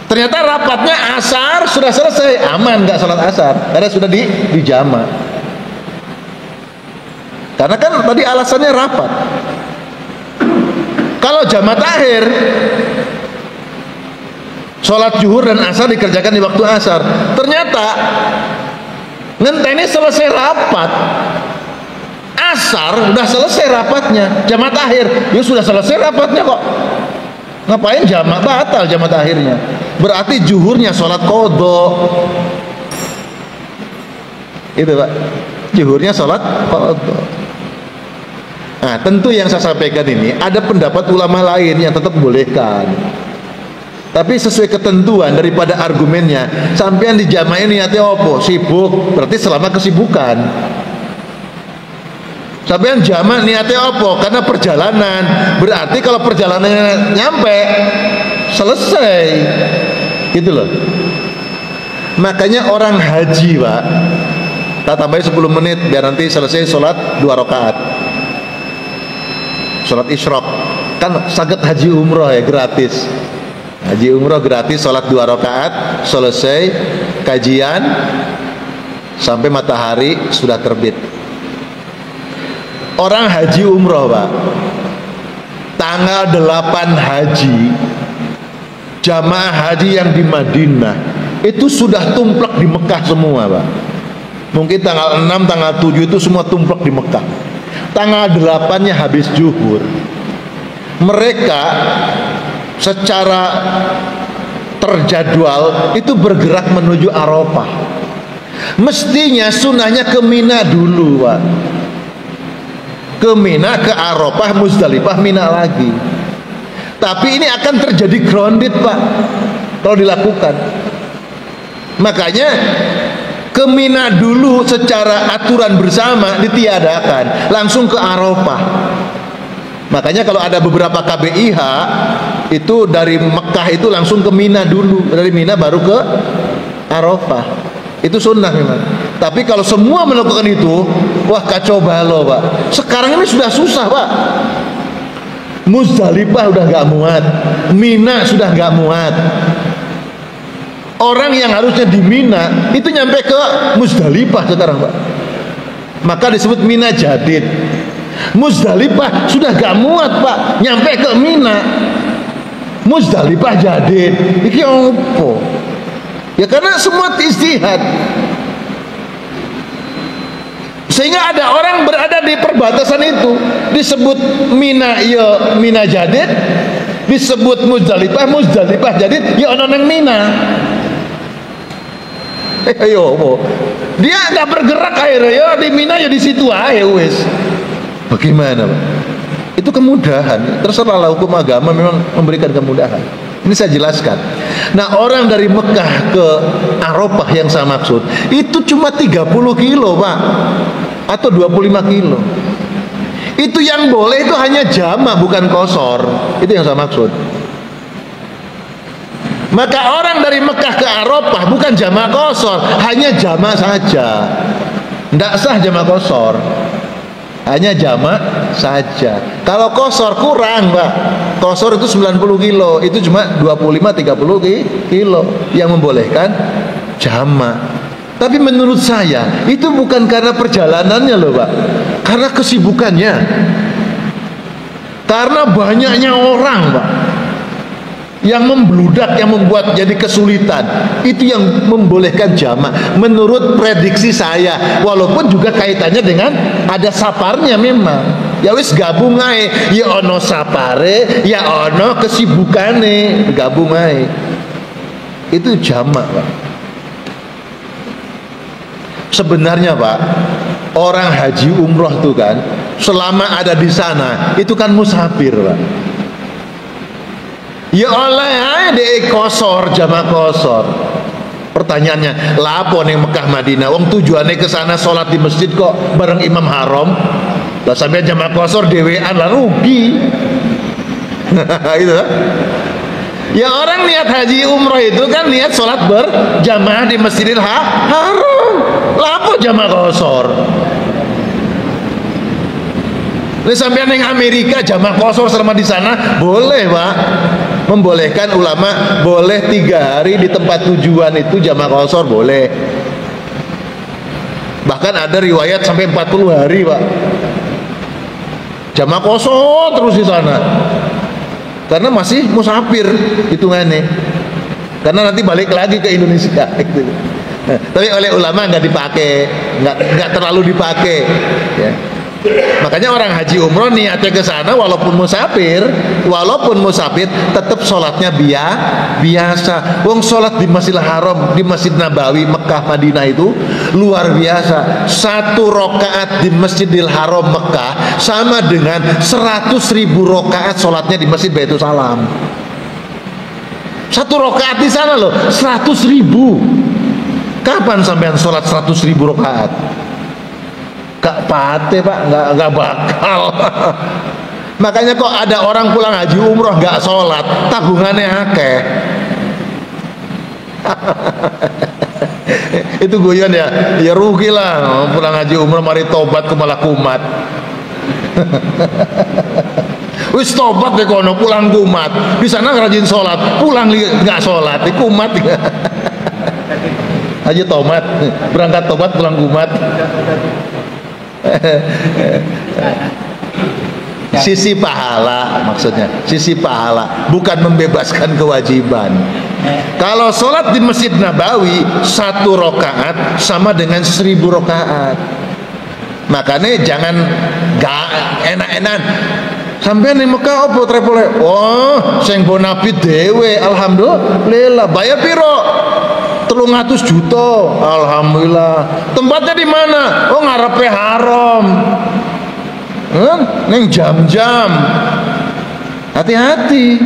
S2: Ternyata rapatnya asar sudah selesai, aman nggak sholat asar karena sudah di jamak. Karena kan tadi alasannya rapat. Kalau jamak takhir, sholat zuhur dan asar dikerjakan di waktu asar. Ternyata ngenteni selesai rapat, asar udah selesai rapatnya, jamak takhir, ya sudah selesai rapatnya kok. Ngapain jamak, batal jamak takhirnya. Berarti zuhurnya sholat qadha. Itu, Pak. Zuhurnya sholat qadha. Nah, tentu yang saya sampaikan ini ada pendapat ulama lain yang tetap bolehkan. Tapi sesuai ketentuan daripada argumennya, sampean di jamaah niatnya apa? Sibuk, berarti selama kesibukan. Sampean jamaah niatnya apa? Karena perjalanan, berarti kalau perjalanannya nyampe selesai. Gitu loh. Makanya orang haji, Pak, kita tambahin 10 menit biar nanti selesai sholat 2 rakaat. Sholat isyraq. Kan saged haji umroh ya, gratis. Haji umroh gratis, sholat 2 rakaat, selesai kajian sampai matahari sudah terbit. Orang haji umroh, Pak, tanggal 8 haji, jamaah haji yang di Madinah itu sudah tumplek di Mekah semua, Pak. Mungkin tanggal 6, tanggal 7 itu semua tumplek di Mekah. Tanggal 8-nya habis zuhur. Mereka secara terjadwal itu bergerak menuju Arafah. Mestinya sunahnya ke Mina dulu, Pak. Ke Mina, ke Arafah, Muzdalifah, Mina lagi. Tapi ini akan terjadi grounded, Pak, kalau dilakukan. Makanya ke Mina dulu secara aturan bersama ditiadakan, langsung ke Arafah. Makanya kalau ada beberapa KBIH itu dari Mekah itu langsung ke Mina dulu, dari Mina baru ke Arafah. Itu sunnah memang. Tapi kalau semua melakukan itu, wah kacau balau, Pak. Sekarang ini sudah susah, Pak. Muzdalifah udah nggak muat, Mina sudah nggak muat. Orang yang harusnya di Mina itu nyampe ke Muzdalifah sekarang, Pak. Maka disebut Mina Jadid. Muzdalifah sudah gak muat, Pak, nyampe ke Mina. Muzdalifah Jadid. Iki opo? Ya karena semua istihad. Sehingga ada orang berada di perbatasan itu, disebut Mina ya Mina Jadid, disebut Muzdalifah Jadid, ya ono nang Mina. Ayo, dia nggak bergerak akhirnya, ya di Mina ya di situ aja wes. Bagaimana, Pak? Itu kemudahan. Terserahlah, hukum agama memang memberikan kemudahan. Ini saya jelaskan. Nah, orang dari Mekah ke Arafah yang saya maksud itu cuma 30 kilo, Pak, atau 25 kilo. Itu yang boleh itu hanya jamak, bukan qashar. Itu yang saya maksud. Maka orang dari Mekah ke Arafah bukan jamak qashar, hanya jamak saja. Tidak sah jamak qashar, hanya jamak saja. Kalau qashar kurang, Pak. Qashar itu 90 kilo, itu cuma 25-30 kilo yang membolehkan jamak. Tapi menurut saya itu bukan karena perjalanannya loh, Pak, karena kesibukannya, karena banyaknya orang, Pak, yang membludak, yang membuat jadi kesulitan. Itu yang membolehkan jamak menurut prediksi saya, walaupun juga kaitannya dengan ada saparnya memang. Ya wis gabung ae, ya ono sapare, ya ono kesibukane, gabung ae. Itu jamak, Pak. Sebenarnya, Pak, orang haji umroh itu kan selama ada di sana itu kan musafir, Pak. Ya oleh ae de qashar, jamak qashar. Pertanyaannya, lapo ning Mekah Madinah wong tujuannya ke sana salat di masjid kok bareng Imam Haram. Lah sampai jamak qashar dhewean lah, rugi. Itu. Ya orang niat haji umroh itu kan niat salat berjamaah di Masjidil Haram. Lapo jamak qashar? Ini sampai neng Amerika jamak qashar selama di sana boleh, Pak. Membolehkan ulama, boleh 3 hari di tempat tujuan itu jamak qashar boleh. Bahkan ada riwayat sampai 40 hari, Pak. Jamak qashar terus di sana. Karena masih musafir hitungannya. Karena nanti balik lagi ke Indonesia gitu. Tapi oleh ulama nggak dipakai, nggak terlalu dipakai, ya. Makanya orang haji umroh niatnya ke sana walaupun musafir tetap sholatnya biasa. Wong sholat di Masjidil Haram, di Masjid Nabawi, Mekah, Madinah itu luar biasa. 1 rakaat di Masjidil Haram Mekah sama dengan 100.000 rakaat sholatnya di Masjid Baitul Salam. 1 rakaat di sana loh 100.000. Kapan sampean sholat 100.000 rakaat? Gak pate, Pak, nggak bakal. Makanya kok ada orang pulang haji umroh nggak sholat, tabungannya akeh. Itu guyon ya, ya rugi lah. Pulang haji umroh mari tobat ke malah kumat. Wis tobat deh kono, pulang kumat. Di sana rajin sholat, pulang nggak sholat, kumat. Haji tomat, berangkat tobat pulang kumat. Sisi pahala, maksudnya sisi pahala, bukan membebaskan kewajiban. Kalau sholat di Masjid Nabawi 1 rakaat sama dengan 1000 rakaat. Makanya jangan gak enak-enakan. Sampai nih Mekah apa trepole? Oh, sing bonapi dewe, alhamdulillah. Bayar piro? 300 juta, alhamdulillah. Tempatnya di mana? Oh, ngarepe Haram. Neng jam-jam. Hati-hati.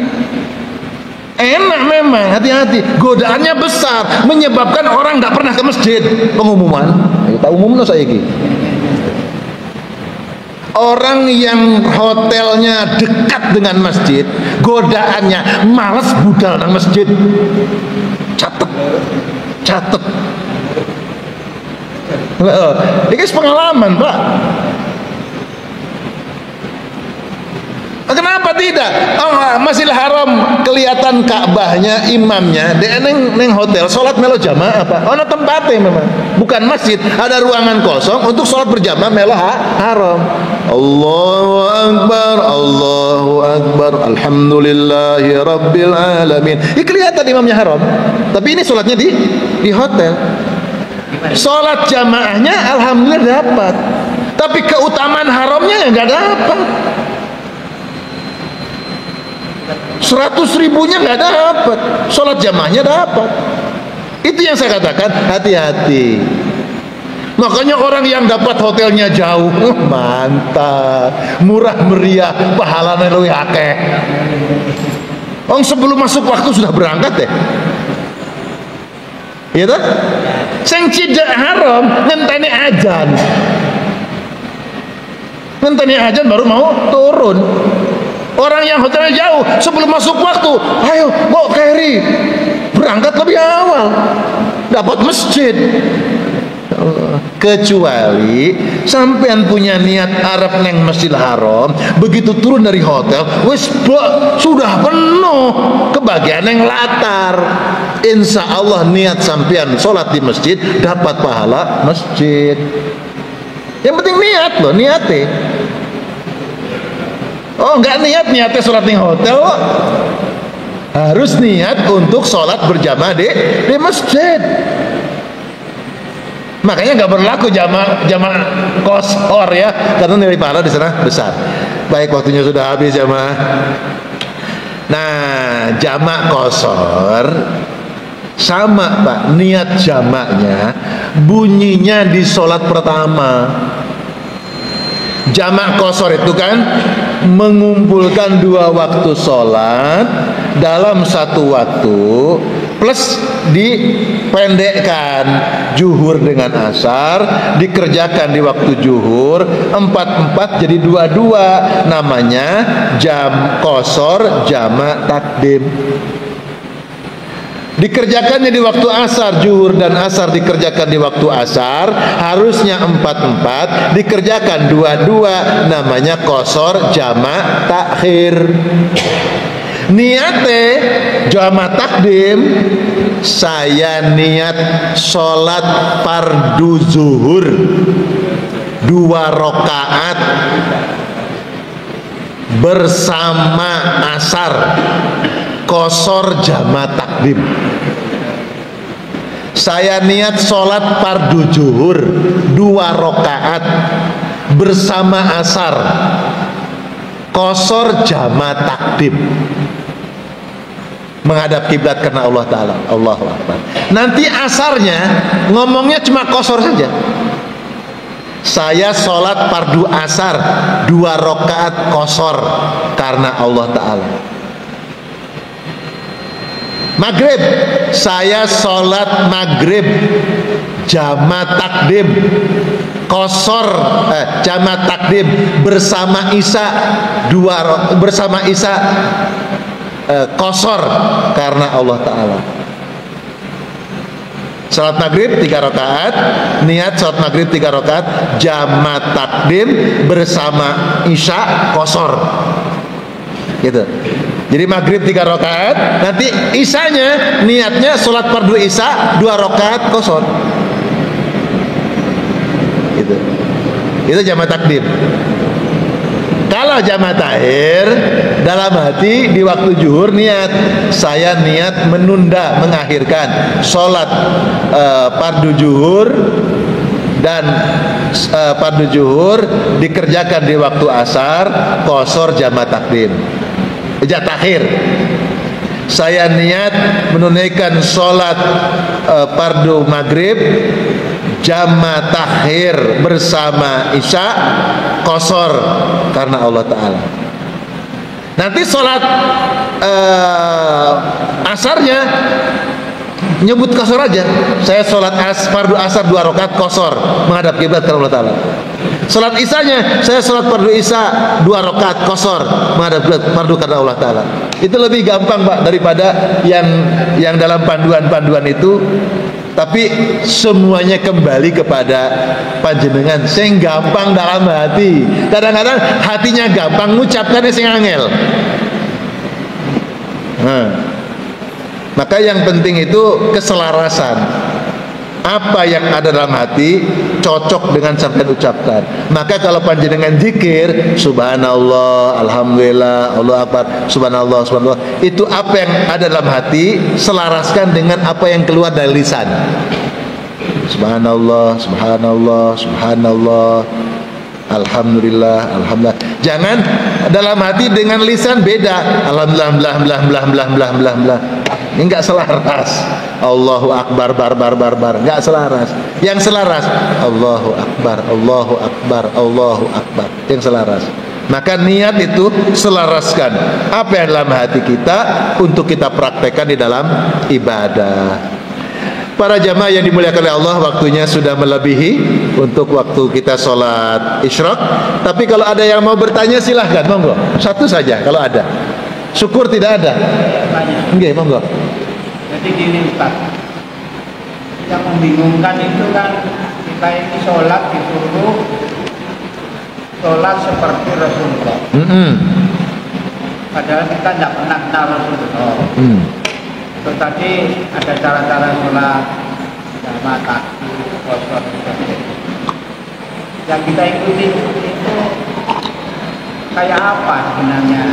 S2: Enak memang, hati-hati. Godaannya besar, menyebabkan orang nggak pernah ke masjid. Pengumuman, kita umumno saiki. Orang yang hotelnya dekat dengan masjid, godaannya malas budal nang masjid. Catet. Loh, ini pengalaman, Pak. Kenapa tidak? Masjidil Haram kelihatan Ka'bahnya, imamnya, dia neng hotel sholat melo jamaah apa? Ono tempatnya memang, bukan masjid. Ada ruangan kosong untuk sholat berjamaah melo haram. Allahu Akbar, Allahu Akbar, Alhamdulillahi Rabbil Alamin. Ini kelihatan imamnya haram, tapi ini sholatnya di hotel. Sholat jamaahnya alhamdulillah dapat. tapi keutamaan haramnya ya nggak dapat. 100.000-nya nggak dapat, sholat jamaahnya dapat. Itu yang saya katakan, hati-hati. Makanya orang yang dapat hotelnya jauh, mantap, murah meriah, pahalanya lebih akeh. Orang sebelum masuk waktu sudah berangkat ya. Iya toh? Sing tidak haram ngenteni ajan. Ngenteni ajan baru mau turun. Orang yang hotelnya jauh sebelum masuk waktu, ayo bawa carry, berangkat lebih awal, dapat masjid. Kecuali sampean punya niat Arab neng Masjidil Haram, begitu turun dari hotel wis sudah penuh kebagian yang latar. Insya Allah niat sampean sholat di masjid dapat pahala masjid. Yang penting niat loh, niatnya. Oh enggak niatnya sholat di hotel, harus niat untuk sholat berjamaah di masjid. Makanya nggak berlaku jamaah qashar ya, karena nilai pahala di sana besar. Baik, waktunya sudah habis jamaah. Nah, jamaah qashar sama Pak, niat jamaknya bunyinya di sholat pertama. Jamaah qashar itu kan mengumpulkan 2 waktu sholat dalam 1 waktu, plus dipendekkan zuhur dengan asar, dikerjakan di waktu zuhur 4 jadi 2, namanya jam qashar jama' takdim. Dikerjakannya di waktu asar, zuhur dan asar dikerjakan di waktu asar, harusnya 4, dikerjakan 2, namanya qashar jama' takhir. Niatnya jama' takdim, saya niat sholat fardu zuhur 2 rakaat bersama asar, qashar jama' takdim. Saya niat sholat fardu zuhur 2 rakaat bersama asar, qashar jama' takdim. Menghadap kiblat karena Allah Ta'ala. Allahu Akbar. Nanti asarnya ngomongnya cuma qashar saja. Saya sholat fardu asar 2 rakaat qashar karena Allah Ta'ala. Maghrib, saya sholat maghrib jama' takdim qashar jama' takdim bersama isya qashar karena Allah Ta'ala. Salat maghrib 3 rakaat, niat salat maghrib 3 rakaat jama' takdim bersama isya qashar gitu. Jadi maghrib 3 rakaat, nanti isyanya niatnya salat fardu isya 2 rakaat qashar gitu. Itu jama' takdim. Kalau jama' takhir, dalam hati di waktu zuhur niat, saya niat menunda, mengakhirkan sholat fardu zuhur dan fardu zuhur dikerjakan di waktu asar, qashar jama' takdim. Takhir. Saya niat menunaikan sholat fardu maghrib jama' takhir bersama isya qashar karena Allah Ta'ala. Nanti sholat asarnya nyebut qashar aja. Saya sholat fardu asar 2 rakaat qashar menghadap kiblat karena Allah Ta'ala. Sholat isyanya saya sholat fardu isya 2 rakaat qashar menghadap kiblat fardu karena Allah Ta'ala. Itu lebih gampang Pak daripada yang dalam panduan-panduan itu. Tapi semuanya kembali kepada panjenengan sing gampang dalam hati. Kadang-kadang hatinya gampang, ngucapkannya sing angel. Maka yang penting itu keselarasan. Apa yang ada dalam hati cocok dengan sampai ucapkan. Maka kalau panjenengan zikir subhanallah, alhamdulillah, Allah akbar, subhanallah, subhanallah, itu apa yang ada dalam hati selaraskan dengan apa yang keluar dari lisan. Subhanallah, subhanallah, subhanallah. Alhamdulillah, alhamdulillah. Jangan dalam hati dengan lisan beda. Alhamdulillah, blah blah blah blah blah blah blah. Ini enggak selaras. Allahu akbar bar bar bar bar, enggak selaras. Yang selaras Allahu akbar, Allahu akbar, Allahu akbar. Yang selaras. Maka niat itu selaraskan apa yang dalam hati kita untuk kita praktekkan di dalam ibadah. Para jamaah yang dimuliakan oleh Allah, waktunya sudah melebihi untuk waktu kita sholat isyraq. Tapi kalau ada yang mau bertanya silahkan, monggo. Satu saja kalau ada. Syukur tidak ada. Enggak, monggo.
S3: Jadi gini Ustaz, yang membingungkan itu kan kita ini sholat disuruh sholat seperti Rasulullah. Padahal kita tidak pernah kenal Rasulullah. Terus tadi ada cara-cara sholat sama takbir, kosor, yang kita ikuti itu kayak apa sebenarnya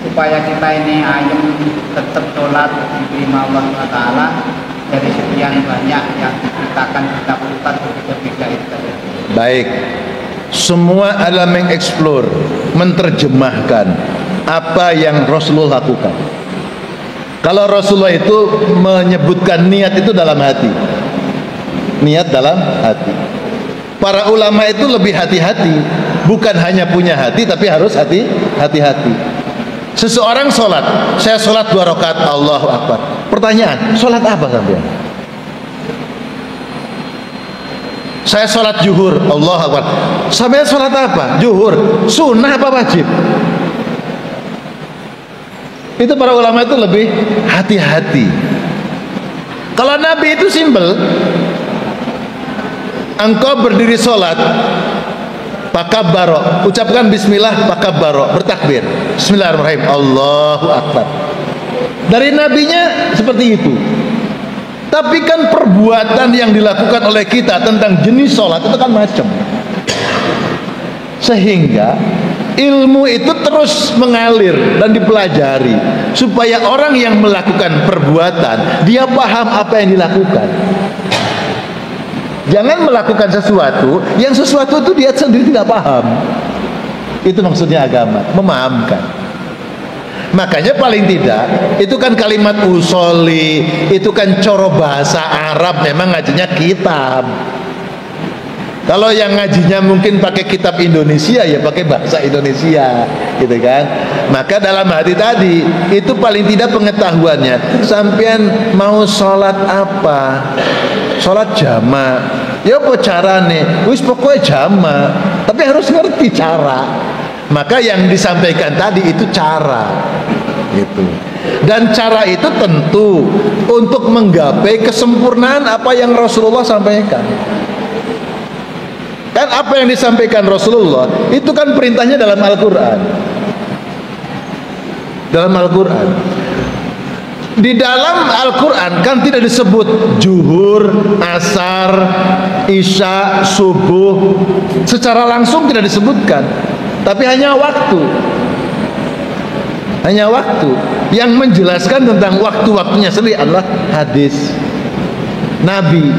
S3: supaya kita ini ayam tetap sholat diterima Allah SWT dari sekian banyak yang diceritakan kitab-kitab berbeda itu.
S2: Baik, semua adalah mengeksplor, menerjemahkan apa yang Rasulullah lakukan. Kalau Rasulullah itu menyebutkan niat itu dalam hati, niat dalam hati. Para ulama itu lebih hati-hati, bukan hanya punya hati tapi harus hati-hati. Seseorang sholat, saya sholat 2 rakaat, Allahu Akbar. Pertanyaan, sholat apa sampean? Saya sholat zuhur, Allahu Akbar. Sampean sholat apa? Zuhur, sunnah apa wajib? Itu para ulama itu lebih hati-hati. Kalau Nabi itu simpel, engkau berdiri sholat, pakabbaro, ucapkan bismillah, pakabbaro, bertakbir, bismillahirrahmanirrahim, Allahu Akbar. Dari nabinya seperti itu. Tapi kan perbuatan yang dilakukan oleh kita tentang jenis sholat itu kan macam. Sehingga ilmu itu terus mengalir dan dipelajari supaya orang yang melakukan perbuatan dia paham apa yang dilakukan. Jangan melakukan sesuatu yang sesuatu itu dia sendiri tidak paham. Itu maksudnya agama, memahamkan. Makanya paling tidak itu kan kalimat usoli, itu kan coro bahasa Arab, memang ngajinya kitab. Kalau yang ngajinya mungkin pakai kitab Indonesia, ya pakai bahasa Indonesia, gitu kan. Maka dalam hati tadi itu paling tidak pengetahuannya. Sampean mau sholat apa? Sholat jama. Ya apa carane? Wis pokoknya jama. Tapi harus ngerti cara. Maka yang disampaikan tadi itu cara, gitu. Dan cara itu tentu untuk menggapai kesempurnaan apa yang Rasulullah sampaikan. Kan apa yang disampaikan Rasulullah itu kan perintahnya dalam Al-Quran. Dalam Al-Quran, di dalam Al-Quran kan tidak disebut zuhur, asar, isya, subuh secara langsung, tidak disebutkan, tapi hanya waktu. Hanya waktu. Yang menjelaskan tentang waktu-waktunya sendiri adalah hadis Nabi.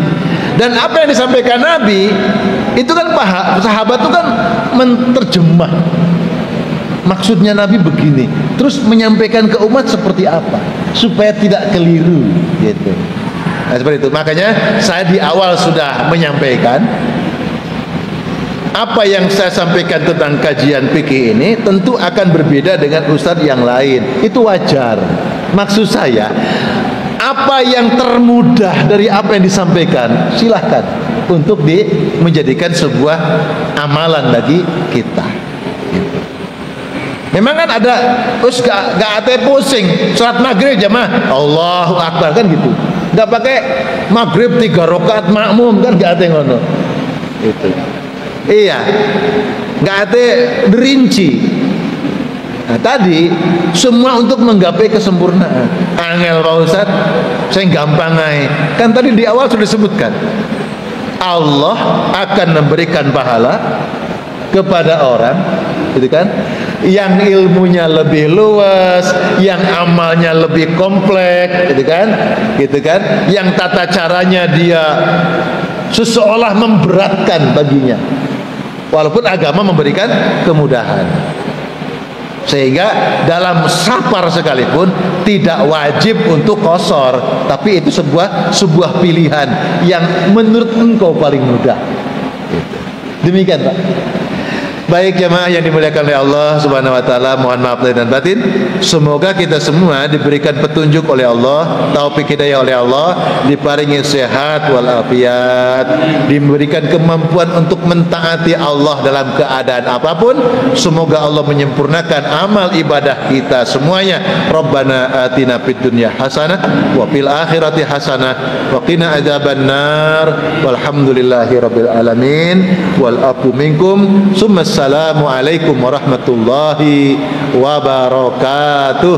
S2: Dan apa yang disampaikan Nabi itu kan sahabat itu kan menerjemah. Maksudnya Nabi begini, terus menyampaikan ke umat seperti apa supaya tidak keliru, gitu. Nah, seperti itu. Makanya saya di awal sudah menyampaikan apa yang saya sampaikan tentang kajian fikih ini tentu akan berbeda dengan ustadz yang lain. Itu wajar. Maksud saya, apa yang termudah dari apa yang disampaikan silahkan untuk menjadikan sebuah amalan bagi kita, gitu. Memang kan ada gak ate pusing sholat maghrib jamaah Allahu Akbar kan gitu, gak pakai maghrib 3 rakaat makmum kan gak ate ngono itu. Iya, gak ate derinci. Nah, tadi semua untuk menggapai kesempurnaan. Angel Pak Ustaz, saya gampang aja. Kan tadi di awal sudah disebutkan Allah akan memberikan pahala kepada orang, gitu kan, yang ilmunya lebih luas, yang amalnya lebih kompleks, gitu kan, yang tata caranya dia seseolah memberatkan baginya. Walaupun agama memberikan kemudahan. Sehingga dalam safar sekalipun tidak wajib untuk qashar, tapi itu sebuah pilihan yang menurut engkau paling mudah. Demikian Pak. Baik jemaah yang dimuliakan oleh Allah Subhanahu wa taala, mohon maaf lahir dan batin. Semoga kita semua diberikan petunjuk oleh Allah, taufik hidayah oleh Allah, diparingi sehat walafiat, diberikan kemampuan untuk mentaati Allah dalam keadaan apapun. Semoga Allah menyempurnakan amal ibadah kita semuanya. Rabbana atina fid dunya hasanah wa fil akhirati hasanah wa qina adzabannar. Walhamdulillahi rabbil alamin. Wal afu minkum. Assalamualaikum warahmatullahi wabarakatuh.